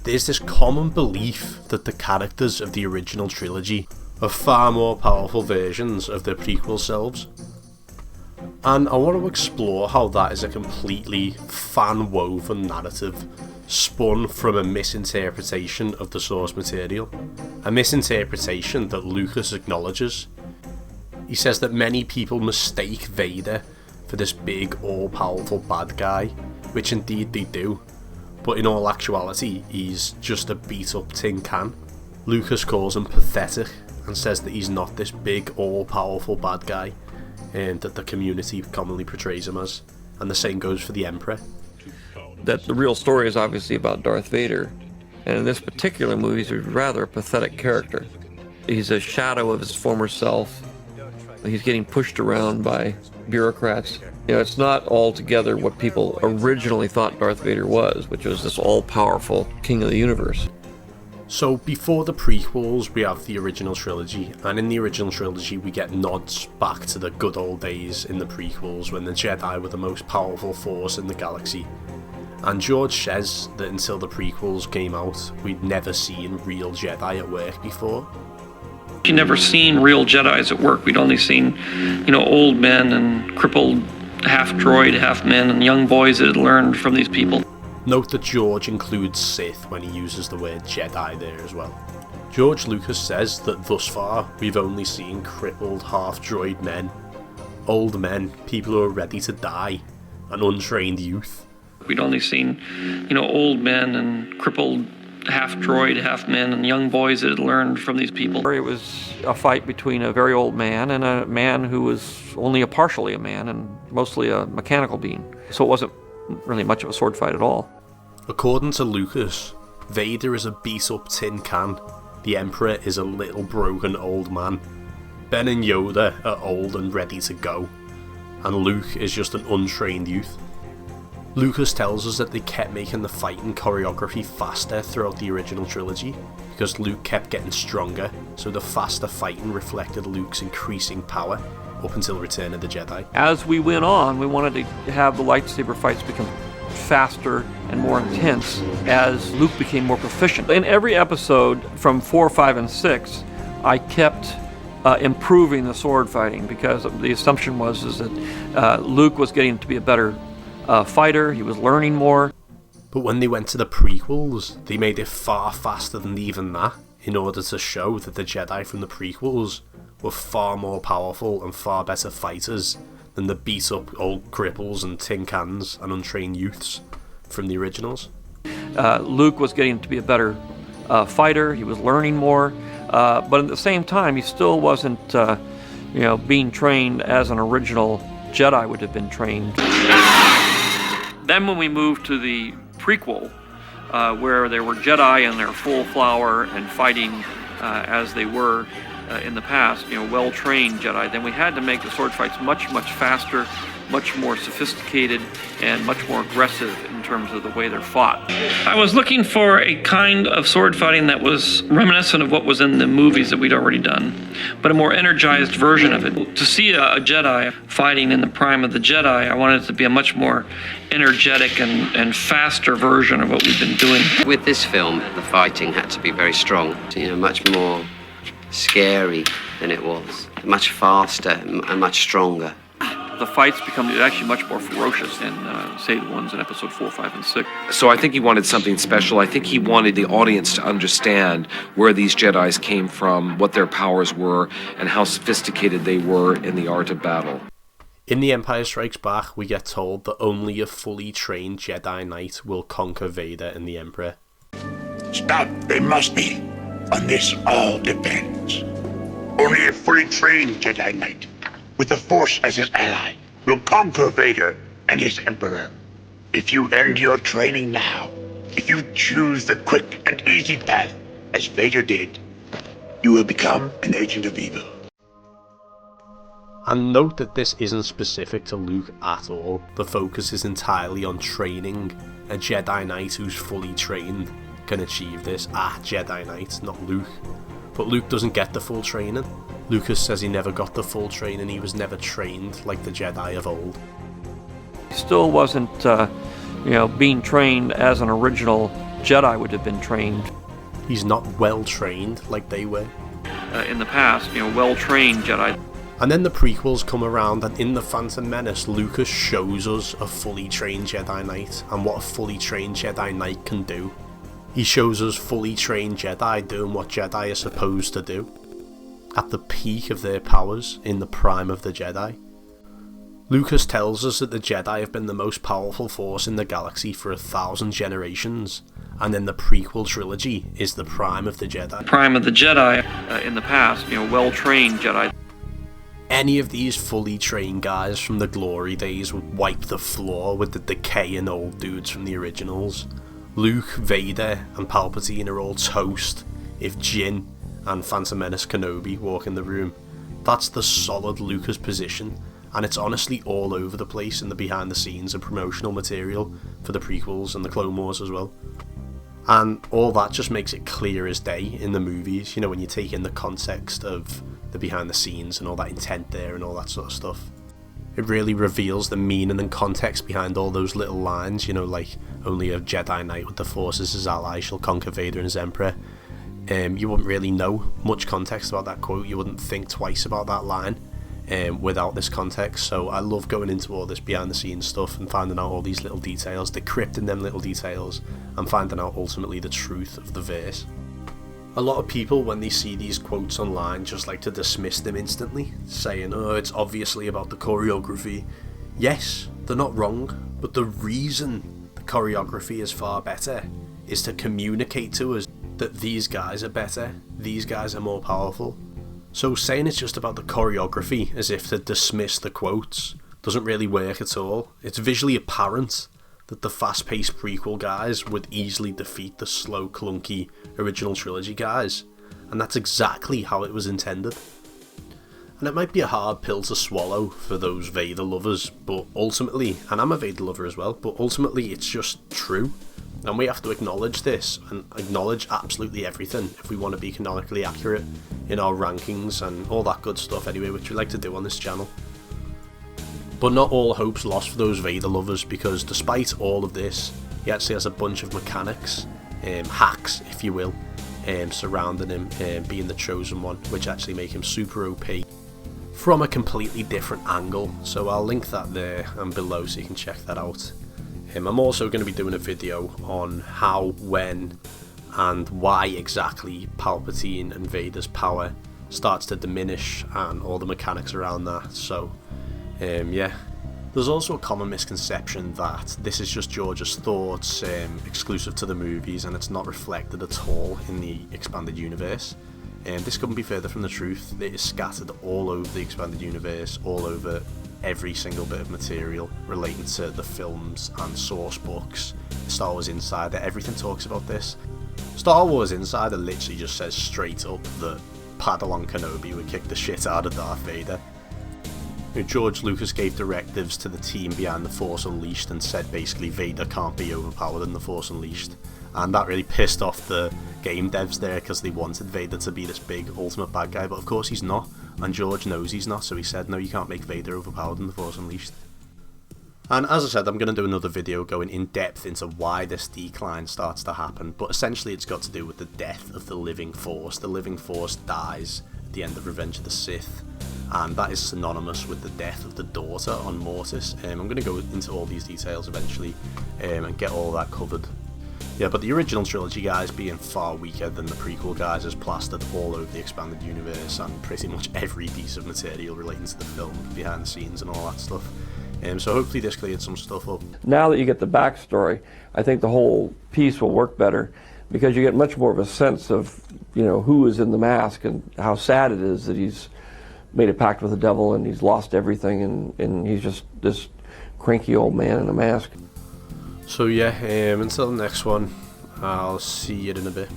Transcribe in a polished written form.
there's this common belief that the characters of the original trilogy are far more powerful versions of their prequel selves. And I want to explore how that is a completely fan-woven narrative spun from a misinterpretation of the source material. A misinterpretation that Lucas acknowledges. He says that many people mistake Vader for this big, all-powerful bad guy, which indeed they do, but in all actuality, he's just a beat-up tin can. Lucas calls him pathetic and says that he's not this big, all-powerful bad guy, and that the community commonly portrays him as, and the same goes for the Emperor. That the real story is obviously about Darth Vader, and in this particular movie he's rather a pathetic character. He's a shadow of his former self. He's getting pushed around by bureaucrats. It's not altogether what people originally thought Darth Vader was, which was this all-powerful king of the universe. So before the prequels, we have the original trilogy, and in the original trilogy we get nods back to the good old days in the prequels when the Jedi were the most powerful force in the galaxy. And George says that until the prequels came out, we'd never seen real Jedi at work before. We'd never seen real Jedis at work. We'd only seen, old men and crippled half-droid, half-men, and young boys that had learned from these people. Note that George includes Sith when he uses the word Jedi there as well. George Lucas says that thus far we've only seen crippled half-droid men, old men, people who are ready to die, and untrained youth. We'd only seen, old men and crippled half-droid, half-men, and young boys that had learned from these people. It was a fight between a very old man and a man who was only partially a man and mostly a mechanical being. So it wasn't really much of a sword fight at all. According to Lucas, Vader is a beat-up tin can, the Emperor is a little broken old man, Ben and Yoda are old and ready to go, and Luke is just an untrained youth. Lucas tells us that they kept making the fighting choreography faster throughout the original trilogy, because Luke kept getting stronger, so the faster fighting reflected Luke's increasing power, up until Return of the Jedi. As we went on, we wanted to have the lightsaber fights become faster and more intense as Luke became more proficient. In every episode from 4, 5, and 6, I kept improving the sword fighting, because the assumption was that Luke was getting to be a better fighter, he was learning more. But when they went to the prequels, they made it far faster than even that, in order to show that the Jedi from the prequels were far more powerful and far better fighters than the beat-up old cripples and tin cans and untrained youths from the originals. Luke was getting to be a better fighter, he was learning more, but at the same time he still wasn't being trained as an original Jedi would have been trained. Then when we moved to the prequel, where there were Jedi in their full flower and fighting as they were in the past, well-trained Jedi, then we had to make the sword fights much, much faster, much more sophisticated, and much more aggressive in terms of the way they're fought. I was looking for a kind of sword fighting that was reminiscent of what was in the movies that we'd already done, but a more energized version of it. To see a Jedi fighting in the prime of the Jedi, I wanted it to be a much more energetic and faster version of what we've been doing. With this film, the fighting had to be very strong, much more scary than it was, much faster and much stronger. The fights become actually much more ferocious than, say, the ones in episode 4, 5, and 6. So I think he wanted something special. I think he wanted the audience to understand where these Jedis came from, what their powers were, and how sophisticated they were in the art of battle. In The Empire Strikes Back, we get told that only a fully trained Jedi Knight will conquer Vader and the Emperor. Stout they must be. On this all depends. Only a fully trained Jedi Knight, with the Force as his ally, will conquer Vader and his Emperor. If you end your training now, if you choose the quick and easy path, as Vader did, you will become an agent of evil. And note that this isn't specific to Luke at all. The focus is entirely on training. A Jedi Knight who's fully trained can achieve this. Jedi Knight, not Luke. But Luke doesn't get the full training. Lucas says he never got the full training, he was never trained like the Jedi of old. He still wasn't, being trained as an original Jedi would have been trained. He's not well trained like they were. In the past, well-trained Jedi. And then the prequels come around, and in The Phantom Menace, Lucas shows us a fully trained Jedi Knight and what a fully trained Jedi Knight can do. He shows us fully trained Jedi doing what Jedi are supposed to do, at the peak of their powers, in the prime of the Jedi. Lucas tells us that the Jedi have been the most powerful force in the galaxy for 1,000 generations, and then the prequel trilogy is the prime of the Jedi. Prime of the Jedi. In the past, well-trained Jedi. Any of these fully trained guys from the glory days would wipe the floor with the decaying old dudes from the originals. Luke, Vader and Palpatine are all toast if Jyn and Phantom Menace Kenobi walk in the room. That's the solid Lucas position, and it's honestly all over the place in the behind the scenes and promotional material for the prequels and the Clone Wars as well. And all that just makes it clear as day in the movies, when you take in the context of the behind the scenes and all that intent there and all that sort of stuff. It really reveals the meaning and context behind all those little lines, like only a Jedi Knight with the Force as his ally shall conquer Vader and his Emperor. You wouldn't really know much context about that quote, you wouldn't think twice about that line without this context. So I love going into all this behind the scenes stuff and finding out all these little details, decrypting them little details and finding out ultimately the truth of the verse. A lot of people, when they see these quotes online, just like to dismiss them instantly, saying, oh, it's obviously about the choreography. Yes, they're not wrong, but the reason the choreography is far better is to communicate to us that these guys are better, these guys are more powerful. So saying it's just about the choreography as if to dismiss the quotes doesn't really work at all. It's visually apparent that the fast-paced prequel guys would easily defeat the slow, clunky original trilogy guys, and that's exactly how it was intended. And it might be a hard pill to swallow for those Vader lovers, but ultimately, and I'm a Vader lover as well, but ultimately it's just true, and we have to acknowledge this, and acknowledge absolutely everything if we want to be canonically accurate in our rankings and all that good stuff anyway, which we like to do on this channel. But not all hope's lost for those Vader lovers, because despite all of this, he actually has a bunch of mechanics, hacks if you will, surrounding him, being the chosen one, which actually make him super OP from a completely different angle. So I'll link that there and below so you can check that out. I'm also going to be doing a video on how, when and why exactly Palpatine and Vader's power starts to diminish and all the mechanics around that. So yeah. There's also a common misconception that this is just George's thoughts, exclusive to the movies, and it's not reflected at all in the expanded universe. This couldn't be further from the truth. It is scattered all over the expanded universe, all over every single bit of material relating to the films and source books. Star Wars Insider, everything talks about this. Star Wars Insider literally just says straight up that Padawan Kenobi would kick the shit out of Darth Vader. George Lucas gave directives to the team behind The Force Unleashed and said basically Vader can't be overpowered in The Force Unleashed, and that really pissed off the game devs there because they wanted Vader to be this big ultimate bad guy, but of course he's not, and George knows he's not, so he said no, you can't make Vader overpowered in The Force Unleashed. And as I said, I'm going to do another video going in depth into why this decline starts to happen, but essentially it's got to do with the death of the living Force. The living Force dies at the end of Revenge of the Sith, and that is synonymous with the death of the daughter on Mortis. I'm going to go into all these details eventually and get all that covered. Yeah, but the original trilogy guys being far weaker than the prequel guys is plastered all over the expanded universe and pretty much every piece of material relating to the film, behind the scenes and all that stuff. So hopefully this cleared some stuff up. Now that you get the backstory, I think the whole piece will work better, because you get much more of a sense of, who is in the mask and how sad it is that he's made a pact with the devil and he's lost everything and he's just this cranky old man in a mask. So yeah, until the next one, I'll see you in a bit.